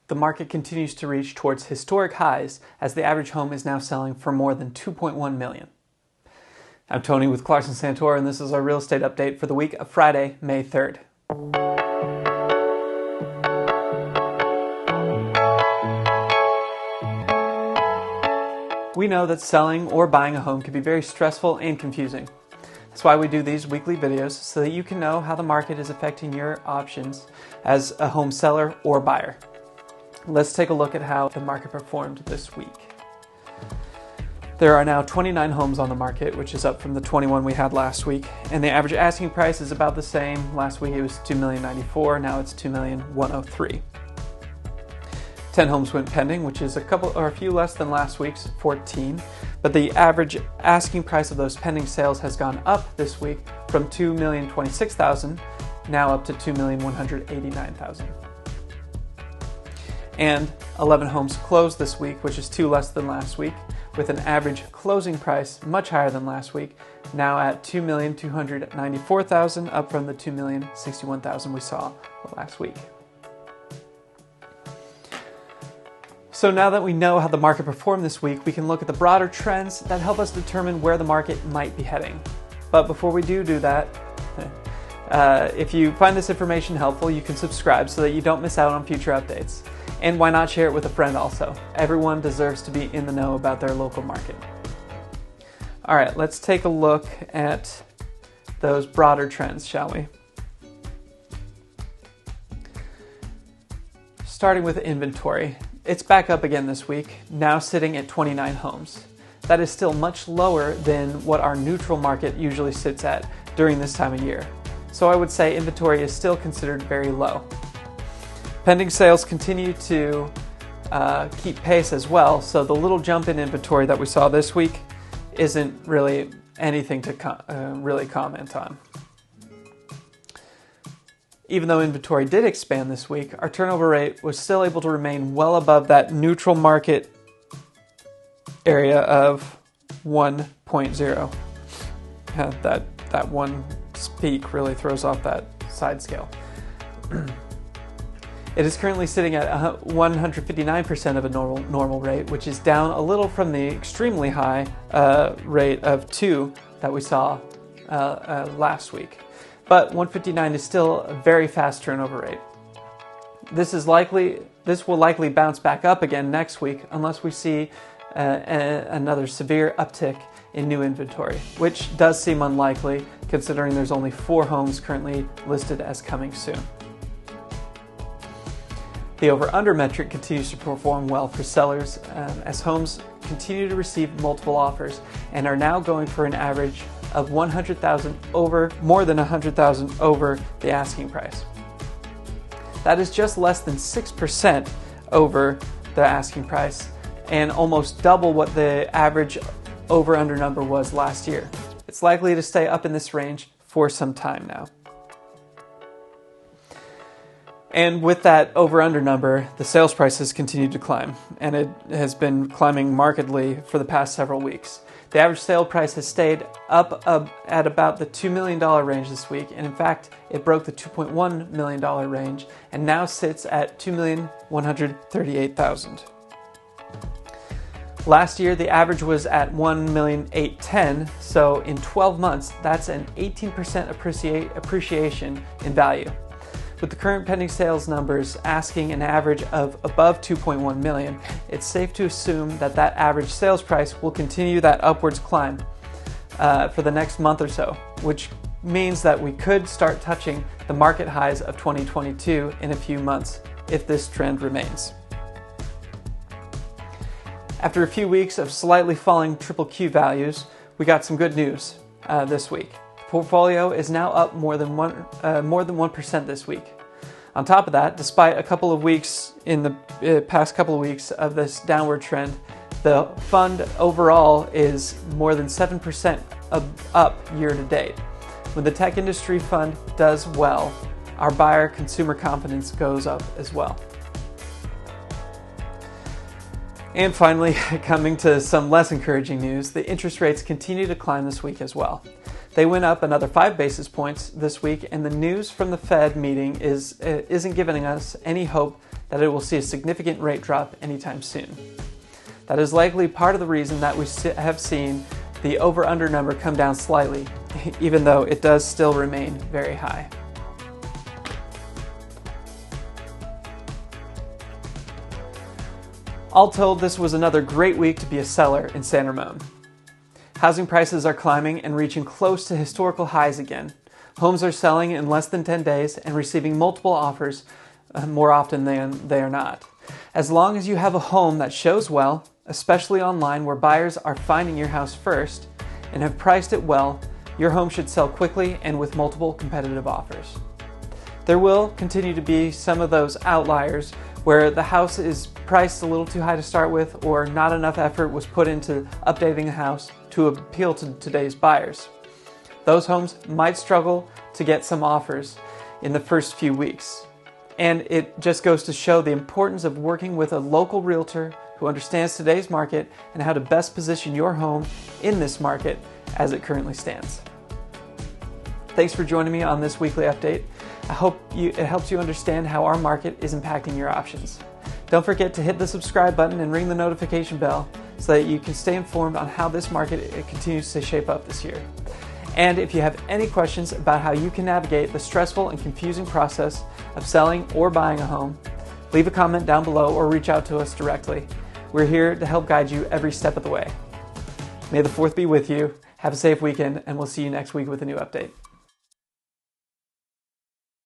the market continues to reach towards historic highs as the average home is now selling for more than $2.1 million. I'm Tony with Clarkson Santor, and this is our real estate update for the week of Friday, May 3rd. We know that selling or buying a home can be very stressful and confusing. That's why we do these weekly videos, so that you can know how the market is affecting your options as a home seller or buyer. Let's take a look at how the market performed this week. There are now 29 homes on the market, which is up from the 21 we had last week, and the average asking price is about the same. Last week it was $2,094,000, now it's $2,103,000. 10 homes went pending, which is a few less than last week's 14, but the average asking price of those pending sales has gone up this week from $2,026,000 now up to $2,189,000. And 11 homes closed this week, which is 2 less than last week, with an average closing price much higher than last week, now at $2,294,000, up from the $2,061,000 we saw last week. So now that we know how the market performed this week, we can look at the broader trends that help us determine where the market might be heading. But before we do that, if you find this information helpful, you can subscribe so that you don't miss out on future updates. And why not share it with a friend also? Everyone deserves to be in the know about their local market. All right, let's take a look at those broader trends, shall we? Starting with inventory. It's back up again this week, now sitting at 29 homes. That is still much lower than what our neutral market usually sits at during this time of year. So I would say inventory is still considered very low. Pending sales continue to keep pace as well, so the little jump in inventory that we saw this week isn't really anything to really comment on. Even though inventory did expand this week, our turnover rate was still able to remain well above that neutral market area of 1.0. That one peak really throws off that side scale. It is currently sitting at 159% of a normal rate, which is down a little from the extremely high rate of 2 that we saw last week. But 159 is still a very fast turnover rate. This will likely bounce back up again next week unless we see another severe uptick in new inventory, which does seem unlikely considering there's only 4 homes currently listed as coming soon. The over-under metric continues to perform well for sellers as homes continue to receive multiple offers and are now going for an average of more than $100,000 over the asking price. That is just less than 6% over the asking price and almost double what the average over-under number was last year. It's likely to stay up in this range for some time now. And with that over-under number, the sales prices continue to climb, and it has been climbing markedly for the past several weeks. The average sale price has stayed up at about the $2 million range this week, and in fact, it broke the $2.1 million range and now sits at $2,138,000. Last year, the average was at $1,810,000, so in 12 months, that's an 18% appreciation in value. With the current pending sales numbers asking an average of above $2.1 million, it's safe to assume that that average sales price will continue that upwards climb for the next month or so, which means that we could start touching the market highs of 2022 in a few months if this trend remains. After a few weeks of slightly falling triple-Q values, we got some good news this week. The portfolio is now up more than 1% this week. On top of that, despite a couple of weeks in the past couple of weeks of this downward trend, the fund overall is more than 7% up year to date. When the tech industry fund does well, our buyer consumer confidence goes up as well. And finally, coming to some less encouraging news, the interest rates continue to climb this week as well. They went up another 5 basis points this week, and the news from the Fed meeting isn't giving us any hope that it will see a significant rate drop anytime soon. That is likely part of the reason that we have seen the over-under number come down slightly, even though it does still remain very high. All told, this was another great week to be a seller in San Ramon. Housing prices are climbing and reaching close to historical highs again. Homes are selling in less than 10 days and receiving multiple offers more often than they are not. As long as you have a home that shows well, especially online where buyers are finding your house first and have priced it well, your home should sell quickly and with multiple competitive offers. There will continue to be some of those outliers where the house is priced a little too high to start with, or not enough effort was put into updating the house to appeal to today's buyers. Those homes might struggle to get some offers in the first few weeks. And it just goes to show the importance of working with a local realtor who understands today's market and how to best position your home in this market as it currently stands. Thanks for joining me on this weekly update. I hope it helps you understand how our market is impacting your options. Don't forget to hit the subscribe button and ring the notification bell so that you can stay informed on how this market continues to shape up this year. And if you have any questions about how you can navigate the stressful and confusing process of selling or buying a home, leave a comment down below or reach out to us directly. We're here to help guide you every step of the way. May the 4th be with you. Have a safe weekend, and we'll see you next week with a new update.